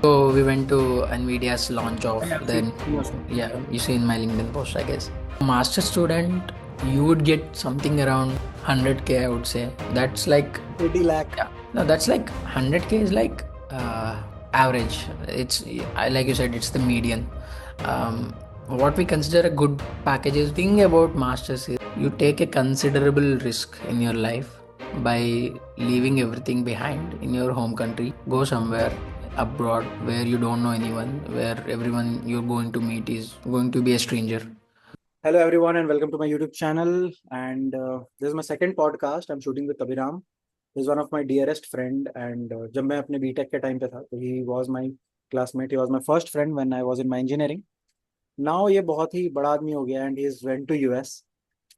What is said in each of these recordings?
So we went to NVIDIA's launch of Yeah, I've the seen most of yeah, you see in my LinkedIn post, I guess. Master student, you would get something around 100K, I would say. That's like 80 lakh. yeah, no, that's like 100K is like average. It's like you said, it's the median. What we consider a good package is thing about masters is you take a considerable risk in your life by leaving everything behind in your home country, go somewhere abroad where you don't know anyone, where everyone you're going to meet is going to be a stranger. Hello, everyone, and welcome to my YouTube channel. And this is my second podcast. I'm shooting with Abhiram. He's one of my dearest friend. And जब मैं अपने BTech के time पे था, तो he was my classmate. He was my first friend when I was in my engineering. Now ये बहुत ही बड़ा आदमी हो गया and he is went to US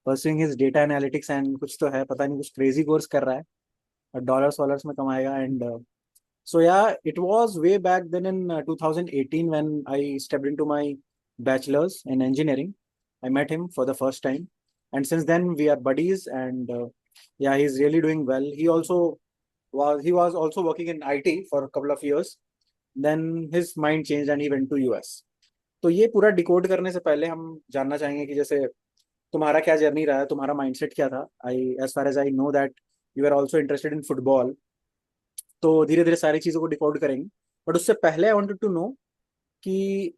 pursuing his data analytics and कुछ तो है पता नहीं कुछ crazy course कर रहा है और डॉलर्स में कमाएगा and so yeah, it was way back then in 2018 when I stepped into my bachelor's in engineering. I met him for the first time, and since then we are buddies. And yeah, he's really doing well. He was also working in IT for a couple of years. Then his mind changed and he went to US. तो ये पूरा decode करने से पहले हम जानना चाहेंगे कि जैसे तुम्हारा क्या जर्नी रहा है, तुम्हारा माइंडसेट क्या था. I as far as I know that you are also interested in football. तो धीरे धीरे सारी चीज़ों को डिकोड करेंगे. बट उससे पहले आई वांटेड टू नो कि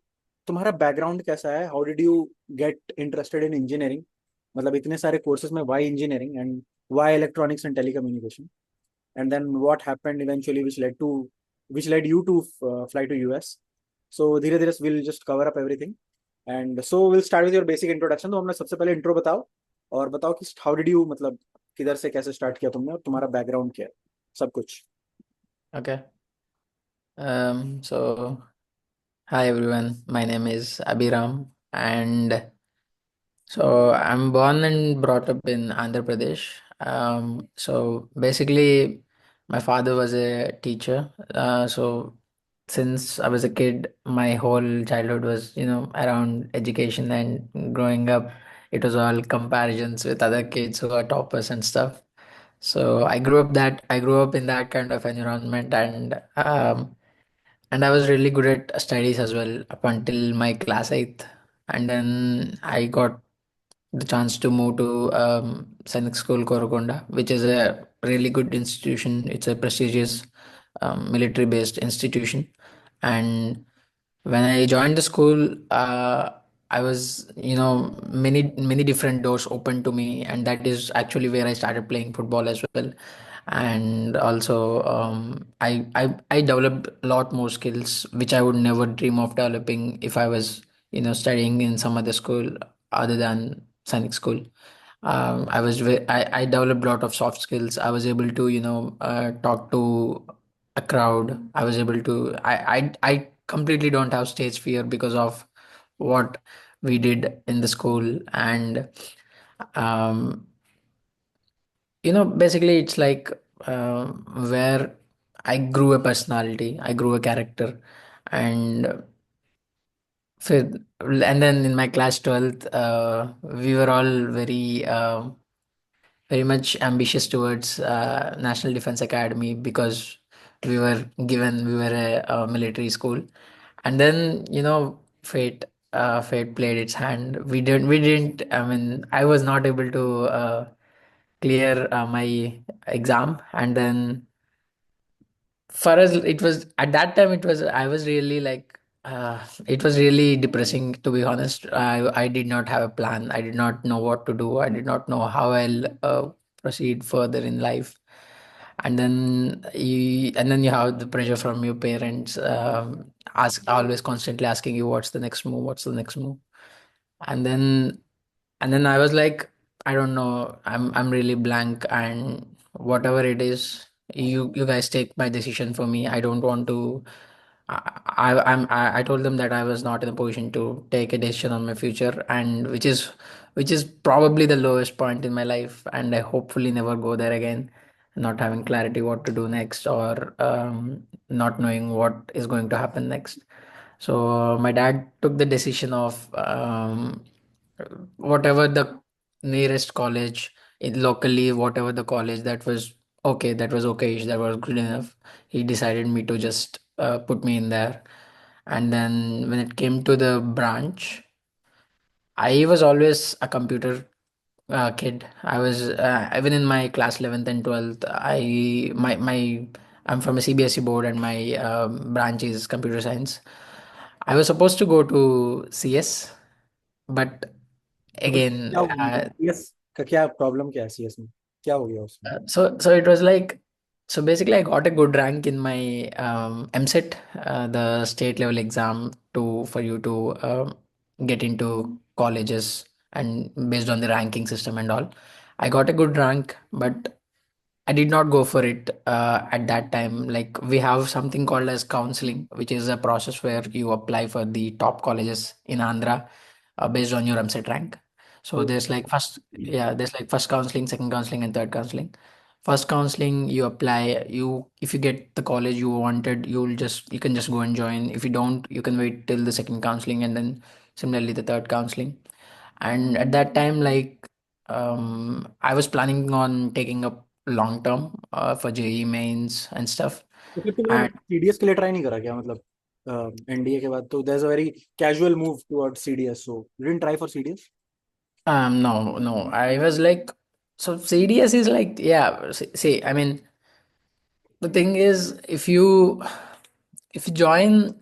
तुम्हारा बैकग्राउंड कैसा है. How did you get interested in engineering. मतलब इतने सारे कोर्सेज में why engineering and why electronics and telecommunication. And then what happened eventually which led you to fly to US. So धीरे धीरे will just cover up everything. And so will start with your basic introduction. तो हमने सबसे पहले intro बताओ और बताओ कि हाउ डिड यू, मतलब किधर से कैसे स्टार्ट किया तुमने और तुम्हारा बैकग्राउंड क्या है, सब कुछ. Okay. So hi everyone, my name is Abhiram, and so I'm born and brought up in Andhra Pradesh. So basically, my father was a teacher. So since I was a kid, my whole childhood was, around education and growing up, it was all comparisons with other kids who are toppers and stuff. So I grew up in that kind of environment, and I was really good at studies as well up until my class eighth, and then I got the chance to move to Sainik School Korakonda, which is a really good institution. It's a prestigious military-based institution, and when I joined the school, I was, many different doors open to me, and that is actually where I started playing football as well. And also, I developed a lot more skills which I would never dream of developing if I was, studying in some other school other than Sainik School. I developed a lot of soft skills. I was able to, talk to a crowd. I was able to. I completely don't have stage fear because of what we did in the school, and um, basically it's like where I grew a personality, I grew a character, and and then in my class 12th, we were all very much ambitious towards National Defense Academy because we were a military school, and then fate played its hand. We didn't. I mean, I was not able to clear my exam, and then for us it was at that time, it was I was really like it was really depressing, to be honest. I did not have a plan. I did not know what to do. I did not know how I'll proceed further in life. And then you have the pressure from your parents, always constantly asking you what's the next move, what's the next move. And then and then I was like, I don't know, I'm really blank, and whatever it is, you guys take my decision for me. I don't want to. I told them that I was not in a position to take a decision on my future, and which is probably the lowest point in my life, and I hopefully never go there again, not having clarity what to do next, or not knowing what is going to happen next. So my dad took the decision of whatever the nearest college locally, whatever the college that was okay, that was okay, that was good enough. He decided me to just put me in there. And then when it came to the branch, I was always a computer kid. I was even in my class 11th and 12th. I'm from a CBSE board, and my branch is computer science. I was supposed to go to CS, but तो फिर again, क्या हुआ, मतलब CS का क्या problem, क्या है CS में, क्या हो गया उसमें? so it was like, so basically I got a good rank in my MSET, the state level exam to for you to get into colleges, and based on the ranking system and all. I got a good rank, but I did not go for it at that time. Like, we have something called as counseling, which is a process where you apply for the top colleges in Andhra based on your MSET rank. So तो there's like first, yeah, there's like first counseling, second counseling, and third counseling. First counseling, you apply. You If you get the college you wanted, you can just go and join. If you don't, you can wait till the second counseling, and then similarly the third counseling. And at that time, like, I was planning on taking up long term for JE mains and stuff. तो फिर तुमने And मतलब CDS के लिए try नहीं करा क्या, मतलब एनडीए के बाद तो there is a very casual move towards CDS, so you didn't try for CDS? no, no, I was like, so CDS is like, yeah, see, I mean, the thing is, if you join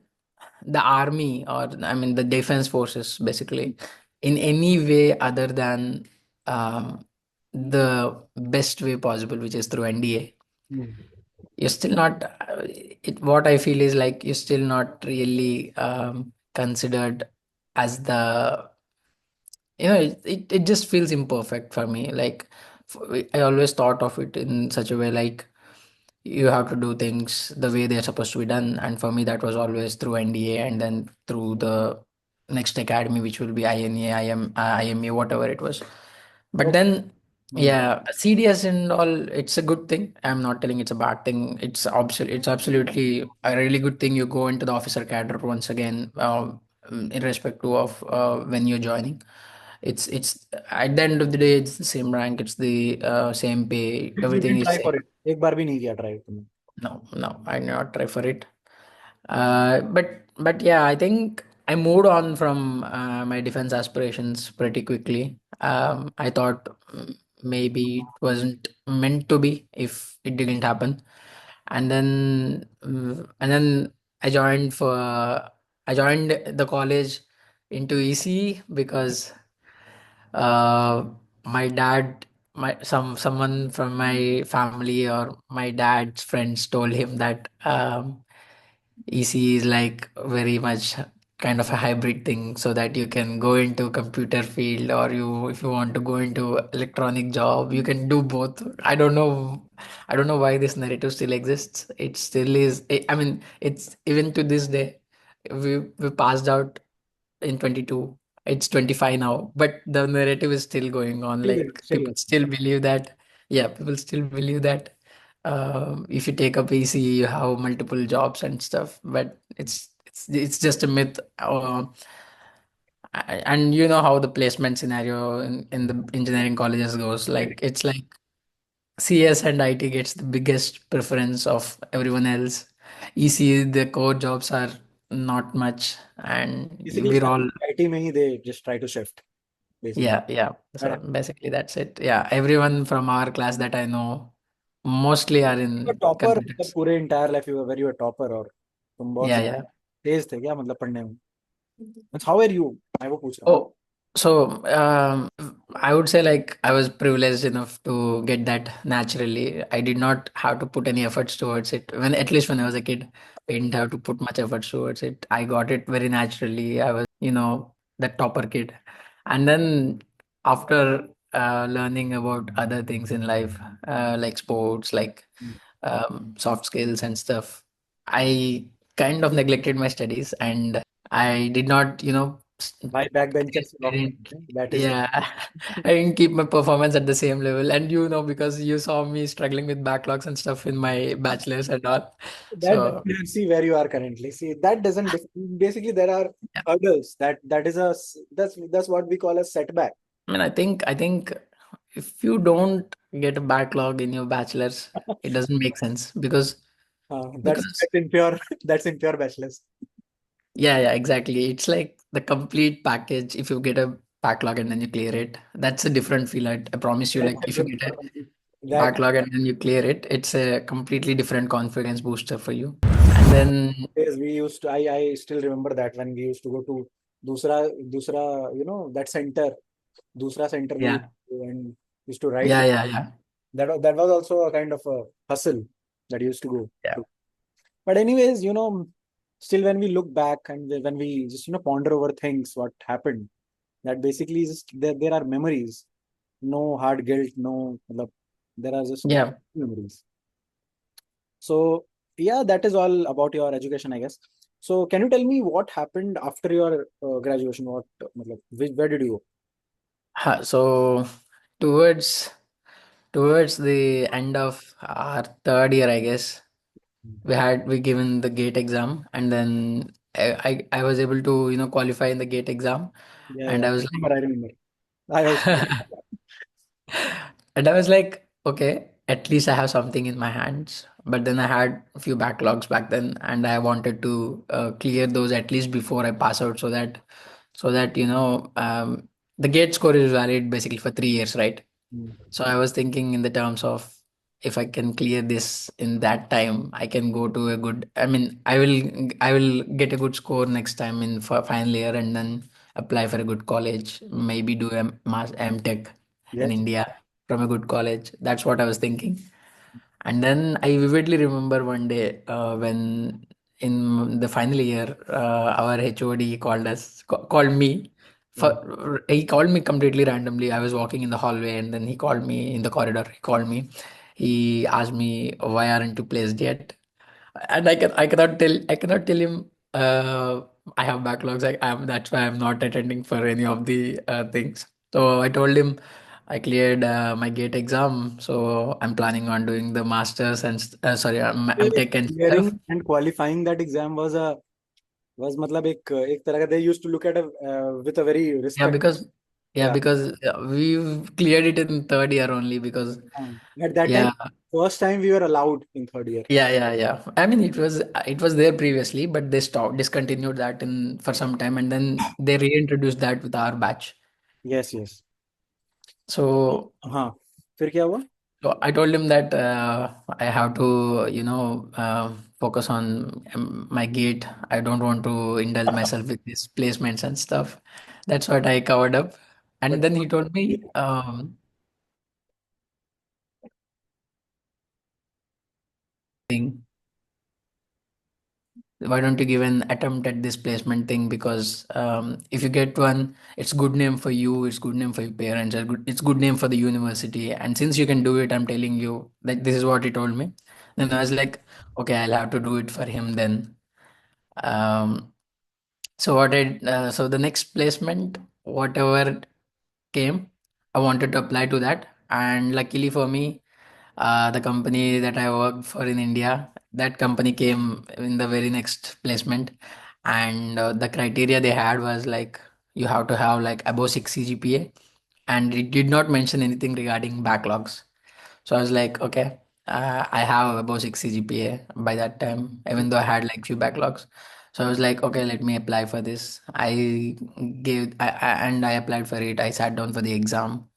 the army, or I mean the defense forces, basically, in any way other than the best way possible, which is through NDA, you're still not what I feel is like you're still not really considered as the, it just feels imperfect for me. Like, I always thought of it in such a way, like, you have to do things the way they're supposed to be done. And for me, that was always through NDA, and then through the next academy, which will be INA, IMA, whatever it was. But then, yeah, CDS and all, it's a good thing. I'm not telling it's a bad thing. It's absolutely a really good thing. You go into the officer cadre once again, irrespective of when you're joining. It's at the end of the day, it's the same rank, it's the same pay, you everything didn't is try same. For it, एक बार भी नहीं किया try तुमने? No, no, I did not try for it. But yeah, I think I moved on from my defense aspirations pretty quickly. I thought maybe it wasn't meant to be if it didn't happen. And then I joined the college into EC because uh, my dad, someone from my family or my dad's friends told him that EC is like very much kind of a hybrid thing, so that you can go into computer field, or if you want to go into electronic job, you can do both. I don't know why this narrative still exists. It still is. I mean, it's even to this day. We passed out in 22. It's 25 now, but the narrative is still going on. Like, still people still believe that, yeah, people still believe that if you take a PC, you have multiple jobs and stuff, but it's just a myth. And you know how the placement scenario in the engineering colleges goes. Like, it's like CS and IT gets the biggest preference of everyone else. EC, the core jobs are not much, and basically we're all, सारी IT में ही they just try to shift basically. yeah, yeah. So basically, that's it. Yeah, everyone from our class that I know mostly are in topper, मतलब computers. पूरे entire life you were very topper, और तुम बहुत Yeah, ज्यादा yeah. तेज थे क्या, मतलब पढ़ने में? हाउ आर यू, मैं वो पूछ रहा हूँ। Oh, so I would say, like, I was privileged enough to get that naturally. I did not have to put any efforts towards it. At least when I was a kid, I didn't have to put much efforts towards it. I got it very naturally. I was, the topper kid. And then after learning about other things in life, like sports, like soft skills and stuff, I kind of neglected my studies, and I did not, भाई back bencher से I rock didn't, करते हैं, that is yeah, I didn't keep my performance at the same level. And because you saw me struggling with backlogs and stuff in my bachelor's and all. that So, see where you are currently. See, that doesn't basically there are yeah. hurdles, that is that's what we call a setback. I mean, I think if you don't get a backlog in your bachelor's, it doesn't make sense, because That's because that's in pure that's in pure bachelors. yeah, exactly. It's like the complete package. If you get a backlog and then you clear it, that's a different feel. I promise you. Like if you get a That backlog and then you clear it, it's a completely different confidence booster for you. And then days we used to, I still remember that when we used to go to Dusra, that center, Dusra center we used yeah, to, and used to write. yeah. That was also a kind of a hustle that used to go Yeah. through. But anyways, still when we look back and when we just, ponder over things, what happened, that basically is just there are memories, no hard guilt, no, matlab, there are just Yeah. memories. So yeah, that is all about your education, I guess. So can you tell me what happened after your graduation? Where did you So towards towards the end of our third year, I guess, go? we given the gate exam, and then I was able to qualify in the gate exam, Yeah, and yeah. I was I remember. I also. like and I was like, okay, at least I have something in my hands. But then I had a few backlogs back then, and I wanted to clear those at least before I pass out, so that the gate score is valid basically for 3 years, right? Mm. So I was thinking in the terms of, if I can clear this in that time, I can go to a good. I mean, I will get a good score next time in for final year, and then apply for a good college. Maybe do a M Tech in Yes. India from a good college. That's what I was thinking. And then I vividly remember one day when in the final year, our HOD called me. Mm. He called me completely randomly. I was walking in the hallway, and then he called me in the corridor. He called me. He asked me, "Why aren't you placed yet?" And I cannot tell him I have backlogs. That's why I'm not attending for any of the things. So I told him I cleared my gate exam, so I'm planning on doing the masters and sorry, tech and Clearing stuff. and qualifying that exam was मतलब एक तरह का, they used to look at with a very Yeah, respect. because yeah, Yeah. because we cleared it in third year only because At that time, yeah, first time we were allowed in third year. yeah. I mean, it was there previously, but they stopped discontinued that in for some time, and then they reintroduced that with our batch. Yes, yes. So, हाँ, फिर क्या हुआ? so I told him that I have to, focus on my gate. I don't want to indulge myself with these placements and stuff. That's what I covered up. And But then he told me, thing, why don't you give an attempt at this placement thing? Because if you get one, it's good name for you, it's good name for your parents, it's good name for the university. And since you can do it, I'm telling you that this is what he told me. Then I was like, okay, I'll have to do it for him then. Um, so the next placement, whatever came, I wanted to apply to that. And luckily for me, the company that I worked for in India, that company came in the very next placement. And the criteria they had was like, you have to have like above 6 CGPA, and it did not mention anything regarding backlogs. So I was like, okay, I have above 6 CGPA by that time, even though I had like few backlogs. So I was like, okay, let me apply for this. And I applied for it. I sat down for the exam,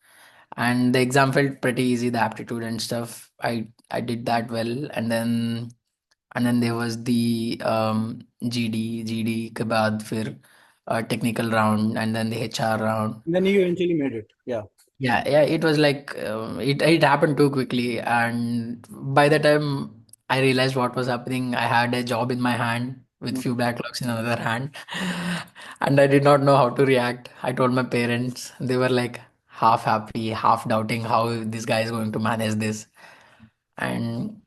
and the exam felt pretty easy, the aptitude and stuff. I did that well, and then there was the GD के बाद फिर technical round, and then the HR round. then you eventually made it. Yeah. Yeah, it was like it happened too quickly, and by the time I realized what was happening, I had a job in my hand with Mm. few backlogs in another hand, and I did not know how to react. I told my parents; they were like half happy, half doubting how this guy is going to manage this. And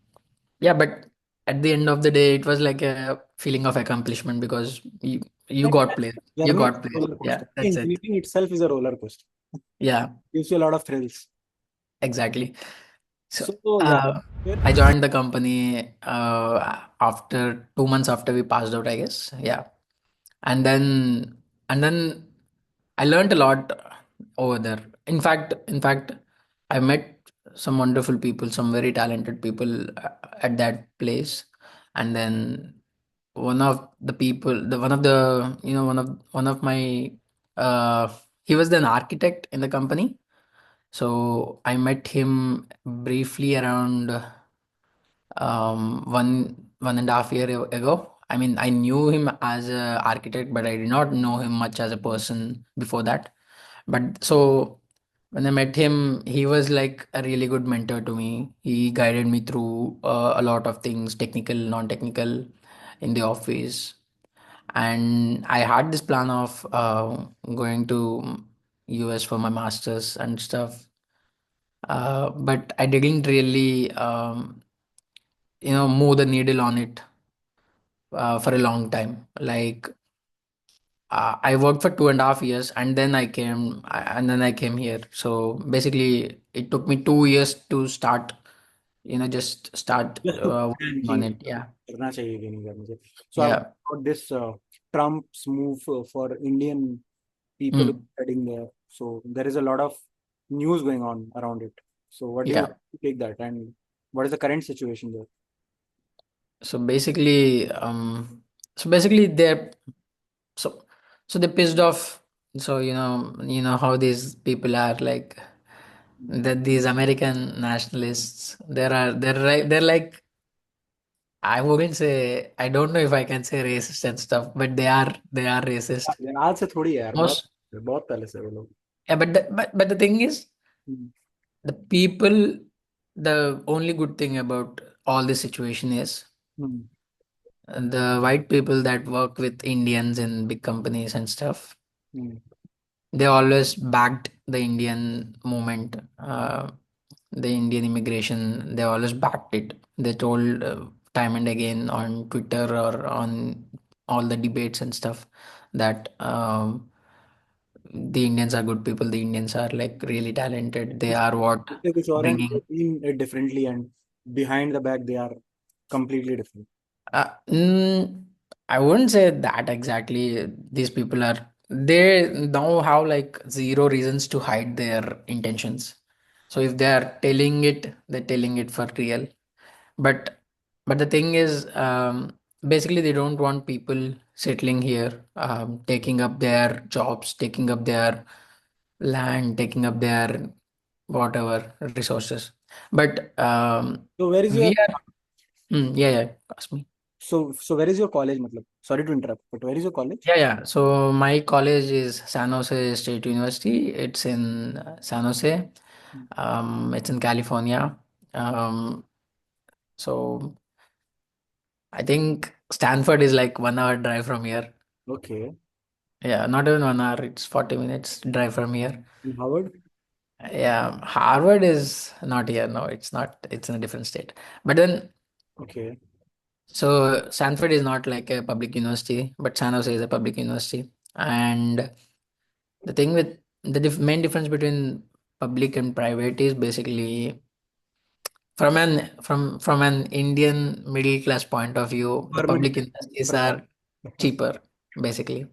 yeah, but at the end of the day, it was like a feeling of accomplishment because you That got placed. You journey is got a placed. roller Yeah, coaster. that's it. Engineering itself is a roller coaster. Yeah, Gives you a lot of thrills. exactly. So So yeah. uh, फिर I joined the company after 2 months after we passed out, I guess. Yeah, and then I learned a lot over there. In fact, I met some wonderful people, some very talented people at that place. And then one of the people, the one of the you know one of my uh he was an architect in the company. So I met him briefly around one and a half year ago. I mean, I knew him as an architect, but I did not know him much as a person before that. But so when I met him, he was like a really good mentor to me. He guided me through a lot of things, technical, non-technical, in the office. And I had this plan of going to US for my masters and stuff. But I didn't really, move the needle on it for a long time. Like I worked for 2.5 years, and then I came here. So basically, it took me 2 years to start. Just start Just to plan working कि on it. Yeah, करना चाहिए कि नहीं करना चाहिए. So I've yeah, got this Trump's move for Indian people mm, studying there. So there is a lot of news going on around it. So what do you yeah. take that, and what is the current situation there? So basically, they're so they pissed off. So you know how these people are like that. These American nationalists, they're like, I wouldn't say, I don't know if I can say racist and stuff, but they are racist. आज से थोड़ी है यार, बहुत Most बहुत पहले से वो लोग. Yeah, but the thing is, Hmm. the people, the only good thing about all this situation is Hmm. the white people that work with Indians in big companies and stuff. Hmm. They always backed the Indian movement, the Indian immigration. They always backed it. They told time and again on Twitter or on all the debates and stuff that the Indians are good people. The Indians are like really talented. They are what इससे कुछ और and bringing. doing it differently, and behind the back they are completely different. Uh, mm, I wouldn't say that exactly. These people are, they now have like zero reasons to hide their intentions. So if they are telling it, they're telling it for real. But the thing is, basically they don't want people settling here, taking up their jobs, taking up their land, taking up their whatever resources. But So where is your we are, yeah, ask me. so where is your college? मतलब, sorry to interrupt, but where is your college? Yeah. So my college is San Jose State University. It's in San Jose. It's in California. Um, so I think Stanford is like 1 hour drive from here. Okay. Yeah, not even 1 hour. It's 40 minutes drive from here. In Harvard? Yeah, Harvard is not here. No, it's not. It's in a different state. But then, Okay. so Stanford is not like a public university, but San Jose is a public university. And the thing with the main difference between public and private is basically from an Indian middle class point of view, the Government public universities सरकार. are cheaper, basically.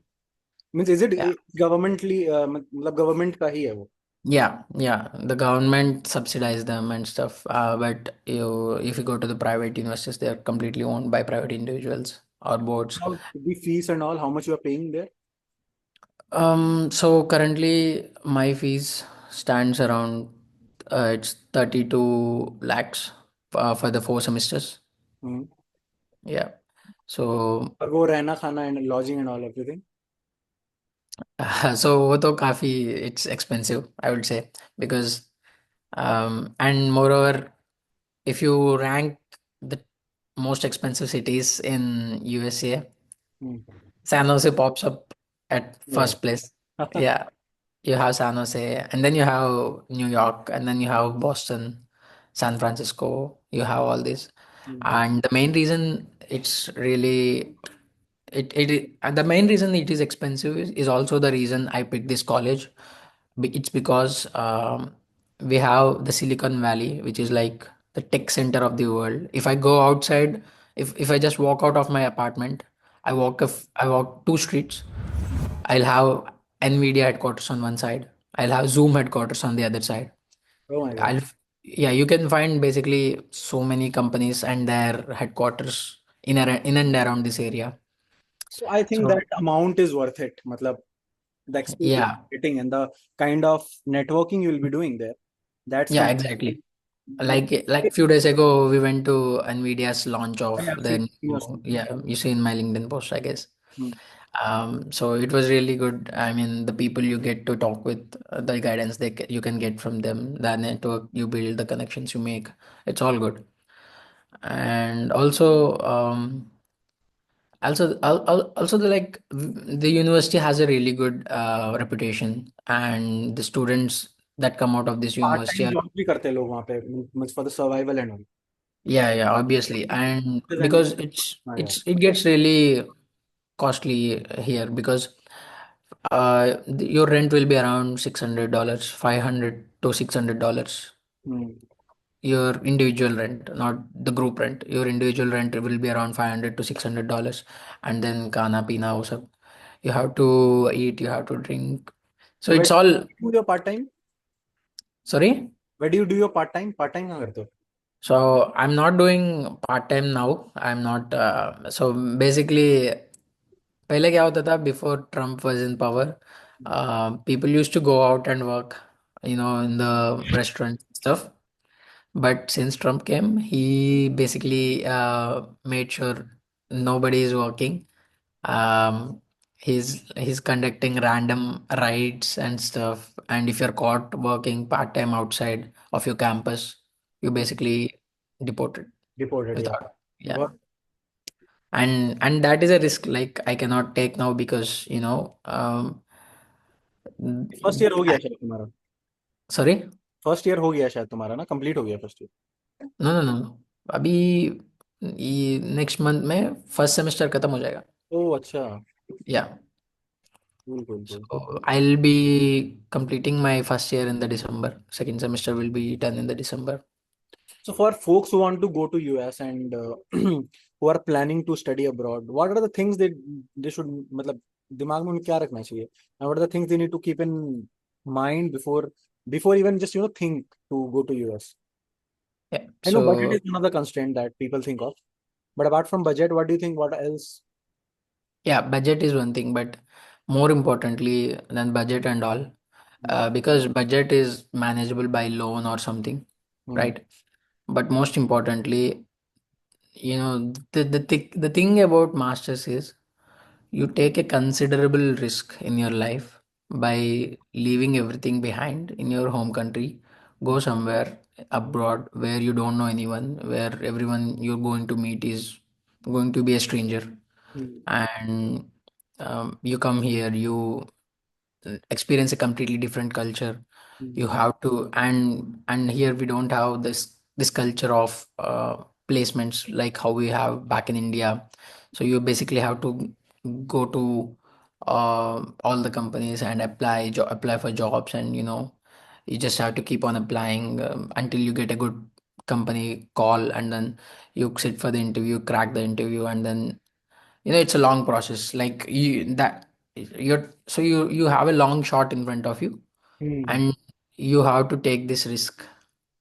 Means is it Yeah. governmentally मतलब government का ही है वो? Yeah. The government subsidize them and stuff. But if you go to the private universities, they are completely owned by private individuals or boards. How the fees and all, how much you are paying there? So currently my fees stands around it's 32 lakhs for the 4 semesters. Hmm. Yeah. So और वो रहना खाना and lodging and all everything. so वो तो काफी it's expensive, I would say, because and moreover, if you rank the most expensive cities in USA, Hmm. San Jose pops up at Yeah. first place. Yeah. You have San Jose, and then you have New York, and then you have Boston, San Francisco. You have all this, Hmm. and the main reason it's really the main reason it is expensive is also the reason I picked this college. It's because we have the Silicon Valley, which is like the tech center of the world. If I go outside, if I just walk out of my apartment, I walk 2 streets. I'll have Nvidia headquarters on one side. I'll have Zoom headquarters on the other side. Oh my God. I'll yeah, you can find basically so many companies and their headquarters in and around this area. So I think So that amount is worth it. Matlab, the exposure yeah, you're getting and the kind of networking you'll be doing there. That's yeah, something. exactly. Like, Like few days ago, we went to Nvidia's launch I of have the seen your new, story. yeah, you see in my LinkedIn post, I guess. Hmm. So it was really good. I mean, the people you get to talk with, the guidance you can get from them, the network you build, the connections you make, it's all good. And also the university has a really good reputation, and the students that come out of this part university time are, job भी करते हैं लोग वहाँ पे for the survival and all yeah, yeah, obviously, and because हाँ यार it gets really costly here because your rent will be around $600, 500 to $600. Hmm Your individual rent, not the group rent. Your individual rent will be around $500 to $600, and then kana pina wo sab. You have to eat, you have to drink. So where it's all, do your part time sorry. Where do you do your part time कहाँ करते हो So I'm not doing part time now. I'm not. So basically, पहले क्या होता था before Trump was in power, people used to go out and work, in the restaurant stuff. But since Trump came, he basically made sure nobody is working. Um, he's conducting random raids and stuff. And if you're caught working part time outside of your campus, you basically deported deported या without. Yeah, बहुत and that is a risk like I cannot take now because first year हो गया शायद तुम्हारा sorry. First year हो गया शायद तुम्हारा ना कंप्लीट हो गया first year No, no, no, no. अभी ये नेक्स्ट मंथ में फर्स्ट सेमेस्टर खत्म हो जाएगा. ओह अच्छा या cool cool cool so I'll be completing my first year in the December. Second semester will be done in the December. So for folks who want to go to US and who are planning to study abroad, what are the things they should मतलब दिमाग में उन्हें क्या रखना चाहिए? And what are the things they need to keep in mind before even just think to go to US? Yeah, I know budget so is one of the constraint that people think of, but apart from budget, what do you think? What else? yeah, budget is one thing, but more importantly than budget and all, Hmm. because budget is manageable by loan or something, Hmm. right? But most importantly, the thing about masters is you take a considerable risk in your life by leaving everything behind in your home country, go somewhere abroad where you don't know anyone, where everyone you're going to meet is going to be a stranger, Hmm. and you come here, you experience a completely different culture. You Hmm. have to, and here we don't have this culture of placements like how we have back in India. So you basically have to go to all the companies and apply for jobs, and you just have to keep on applying until you get a good company call, and then you sit for the interview, crack the interview, and then it's a long process. Like you have a long shot in front of you, Hmm. and you have to take this risk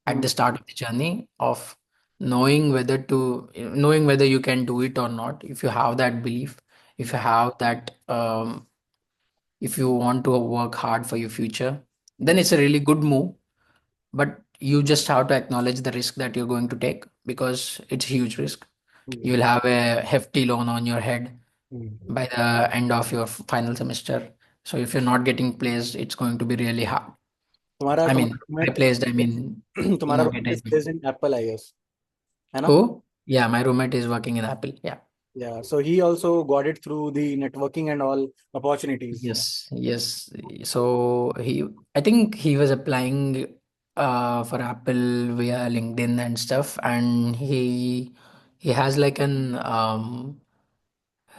at Hmm. the start of the journey of knowing whether you can do it or not. If you have that belief, if you have that if you want to work hard for your future, then Hmm. it's a really good move. But you just have to acknowledge the risk that you're going to take, because it's a huge risk. Hmm. You'll have a hefty loan on your head Hmm. by the end of your final semester. So if you're not getting placed, it's going to be really hard. तुम्हारा I तुम्हारा mean, by roommate placed, I mean, तुम्हारा roommate is getting. based in Apple, I guess, है ना? Who? Yeah, my roommate is working in Apple. Yeah. Yeah, so he also got it through the networking and all opportunities. Yes, yes. So I think he was applying for Apple via LinkedIn and stuff, and he has like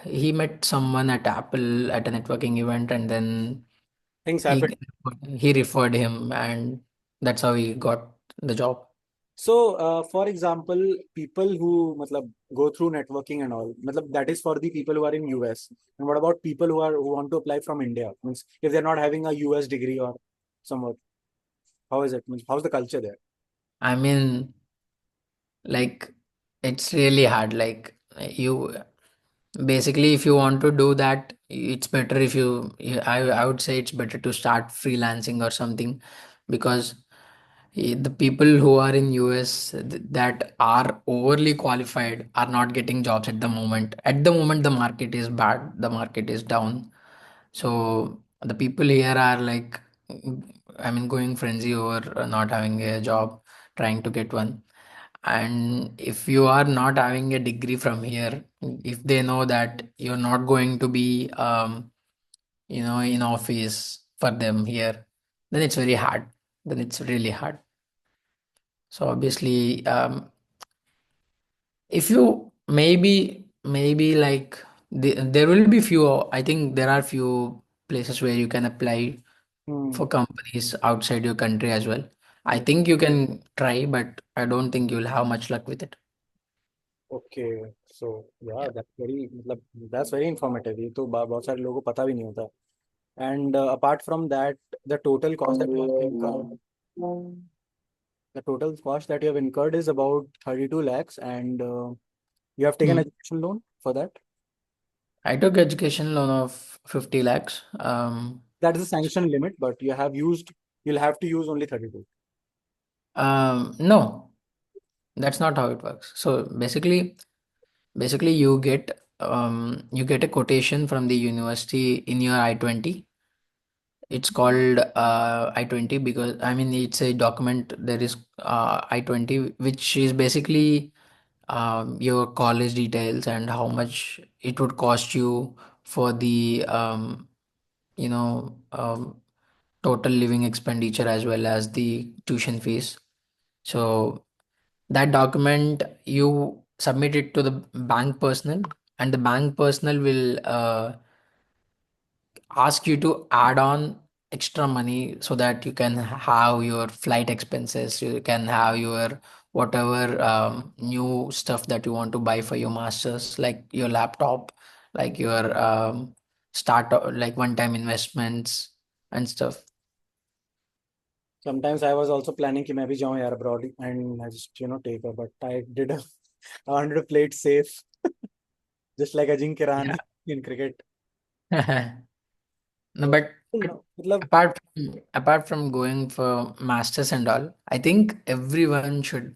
he met someone at Apple at a networking event, and then Things happen. he he referred him, and that's how he got the job. So, for example, people who matlab, go through networking and all, matlab, that is for the people who are in US. And what about people who want to apply from India? Means if they're not having a US degree or somewhat, how is it? Means how's the culture there? I mean, like, it's really hard. Like, you basically, if you want to do that, it's better if I would say it's better to start freelancing or something, because the people who are in US that are overly qualified are not getting jobs at the moment. At the moment, the market is bad, the market is down. So the people here are like, I mean, going frenzy over not having a job, trying to get one. And if you are not having a degree from here, if they know that you're not going to be, in office for them here, then it's very hard. Then it's really hard. So obviously, if you maybe like there will be few. I think there are few places where you can apply Hmm. for companies outside your country as well. I Hmm. think you can try, but I don't think you'll have much luck with it. Okay, so yeah, Yeah. that's very informative. ये तो बहुत सारे लोगों को पता भी नहीं होता. And apart from that, the total cost that you have incurred, the total cost that you have incurred is about 32 lakhs, and you have taken Hmm. education loan for that. I took education loan of 50 lakhs. That is the sanction limit, but you'll have to use only 32. No, that's not how it works. So basically you get a quotation from the university in your I-20. It's called I-20 because I mean it's a document. There is I-20, which is basically your college details and how much it would cost you for the you know total living expenditure as well as the tuition fees. So that document you submit it to the bank personnel, and the bank personnel will ask you to add on extra money so that you can have your flight expenses, you can have your whatever new stuff that you want to buy for your masters, like your laptop, like your start like one-time investments and stuff. Sometimes I was also planning कि मैं भी जाऊँ यार abroad and I just take her, but I wanted to play it safe, just like Ajinkya Rahane Yeah. in cricket. No, So, but मतलब apart from going for masters and all, I think everyone should,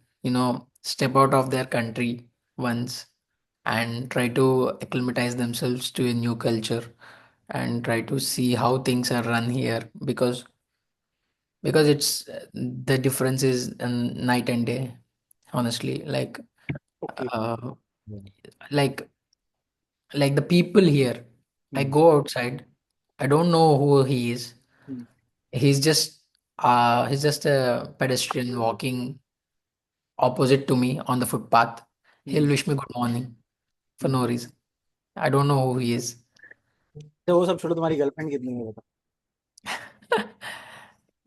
step out of their country once and try to acclimatize themselves to a new culture and try to see how things are run here, because it's the difference is night and day, honestly. okay. Uh, Hmm. like like the people here, I Hmm. go outside, I don't know who he is. Hmm. He's just a pedestrian walking opposite to me on the footpath. He'll Hmm. wish me good morning for Hmm. no reason. I don't know who he is. तो वो सब छोड़ो, तुम्हारी girlfriend कितनी है बता.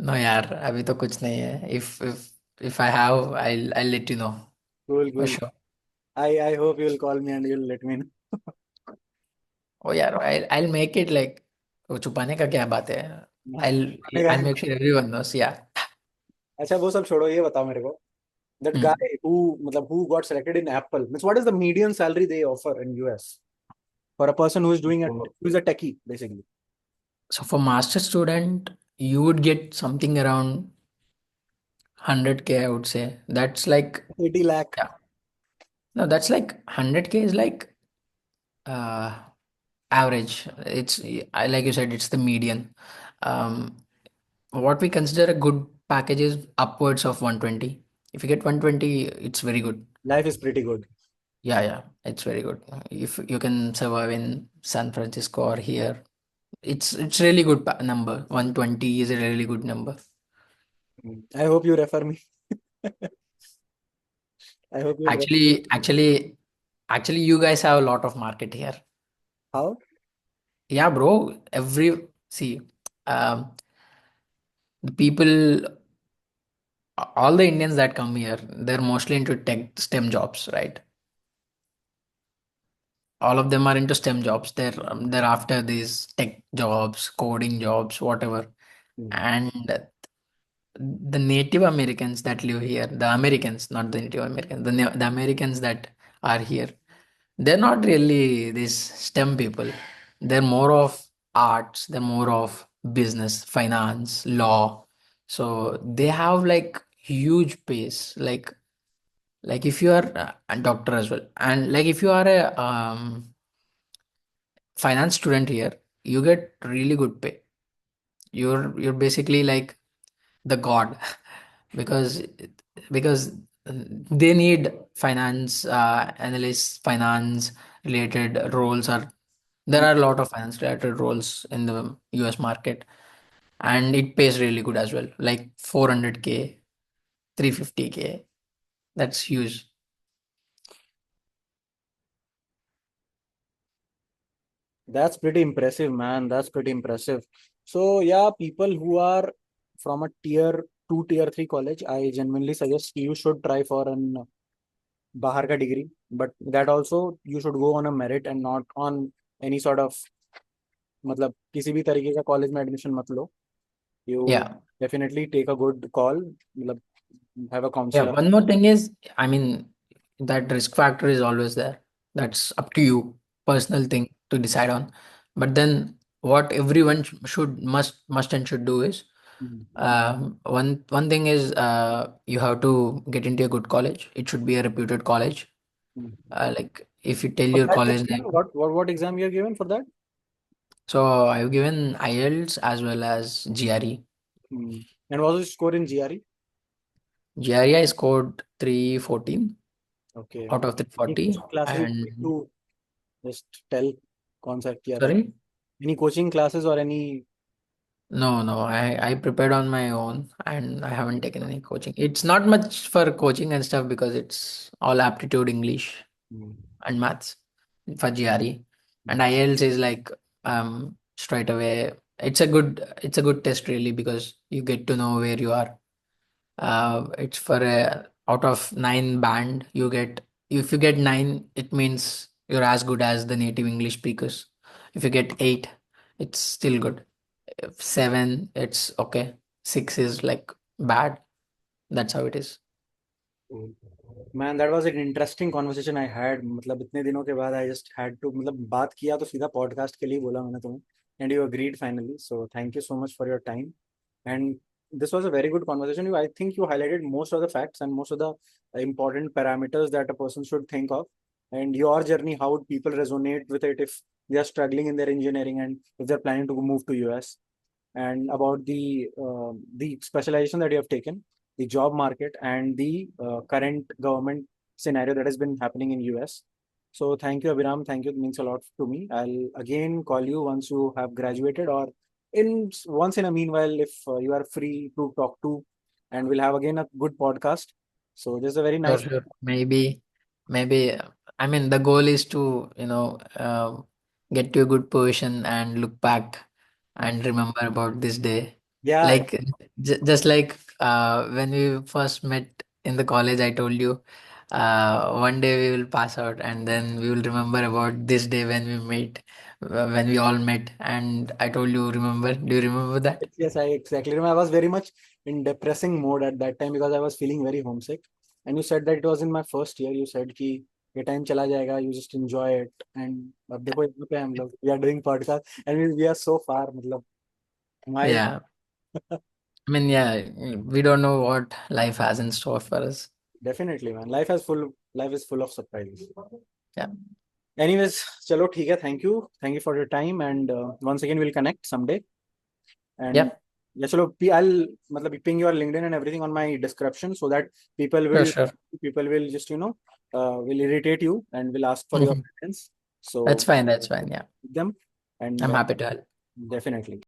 No यार, अभी तो कुछ नहीं है. If I have, I'll let you know Cool, for cool. sure. I hope you will call me and you'll let me know. Oh यार, I'll make it like, वो छुपाने का क्या बात है? I'll I'll make sure everyone knows. Yeah. अच्छा वो सब छोड़ो, ये बताओ मेरे को. That guy Hmm. who got selected in Apple, means what is the median salary they offer in US for a person who is who is a techie basically? So for master student, you would get something around 100K, I would say. That's like, 80 lakh. yeah. No, that's like 100K is like uh average. It's like you said, it's the median. Um, what we consider a good package is upwards of 120. If you get 120, it's very good. Life is pretty good. Yeah, yeah, it's very good. If you can survive in San Francisco or here, it's really good number. 120 is a really good number. I hope you refer me. I hope you'll refer. Actually, you guys have a lot of market here. How? Yeah, bro. See, um, the people, all the Indians that come here, they're mostly into tech STEM jobs, right? All of them are into STEM jobs. They're after these tech jobs, coding jobs, whatever. Hmm. And the Native Americans that live here, the Americans, not the Native Americans, the Americans that are here, they're not really these STEM people. They're more of arts, they're more of business, finance, law. So they have like huge pace. Like if you are a doctor as well, and like if you are a finance student here, you get really good pay. You're basically like the god because because they need finance analysts, finance related roles are there are a lot of finance related roles in the US market, and it pays really good as well, like 400K, 350K. That's huge. That's pretty impressive, man. That's pretty impressive. So yeah, people who are from a tier two, tier three college, I genuinely suggest you should try for an Bahar ka degree. But that also you should go on a merit and not on any sort of मतलब किसी भी तरीके का college में admission मत लो. You Yeah. definitely take a good call. मतलब have a Yeah, counselor. one more thing is, I mean, that risk factor is always there. That's up to you, personal thing to decide on. But then what everyone should must and should do is Hmm. one thing is you have to get into a good college. It should be a reputed college. Hmm. Like if you tell For your that, college name. what exam you have given for that? So I've given IELTS as well as GRE. Hmm. And what was your score in GRE? GRE I scored 314 Okay. out of Any 340. coaching classes you need And to just tell कौन सा किया था? sorry. Any coaching classes or any? No, no, I prepared on my own and I haven't taken any coaching. It's not much for coaching and stuff because it's all aptitude English Hmm. and maths for GRE. Hmm. And IELTS is like straight away. It's a good test really because you get to know where you are. It's for a out of nine band you get if you get nine, it means you're as good as the native English speakers. If you get eight, it's still good. If seven, it's okay. Six is like bad. That's how it is. Man, that was an interesting conversation I had. मतलब इतने दिनों के बाद I just had to मतलब बात किया तो सीधा podcast के लिए बोला मैंने तुम्हें. And you agreed finally. So thank you so much for your time. And this was a very good conversation. I think you highlighted most of the facts and most of the important parameters that a person should think of. And your journey, how would people resonate with it if they are struggling in their engineering and if they're planning to move to US, and about the specialization that you have taken, the job market, and the current government scenario that has been happening in US. So thank you, Abhiram. Thank you. It means a lot to me. I'll again call you once you have graduated, or in once in a meanwhile if you are free to talk to, and we'll have again a good podcast. So this is a very Sure, nice. sure. Maybe, I mean, the goal is to, get to a good position and look back and remember about this day. Yeah, Like, just like when we first met in the college, I told you, one day we will pass out and then we will remember about this day when we met, when we all met. And I told you, remember? Do you remember that? yes, I exactly remember. I was very much in depressing mode at that time because I was feeling very homesick. And you said that it was in my first year. You said कि ये time चला जाएगा, you just enjoy it. And अब देखो यहाँ पे हम लोग we are doing podcast and we are so far. मतलब my Yeah. I mean, yeah, we don't know what life has in store for us. definitely, man. Life is full of surprises. Yeah, Anyways, चलो ठीक है. Thank you for your time. And once again we'll connect someday. And yeah, yeah, chalo, I'll मतलब ping your LinkedIn and everything on my description so that people sure, will sure. people will just will irritate you and will ask for your Mhm. opinions. So That's fine. That's fine. Yeah, them, and I'm happy to help. definitely.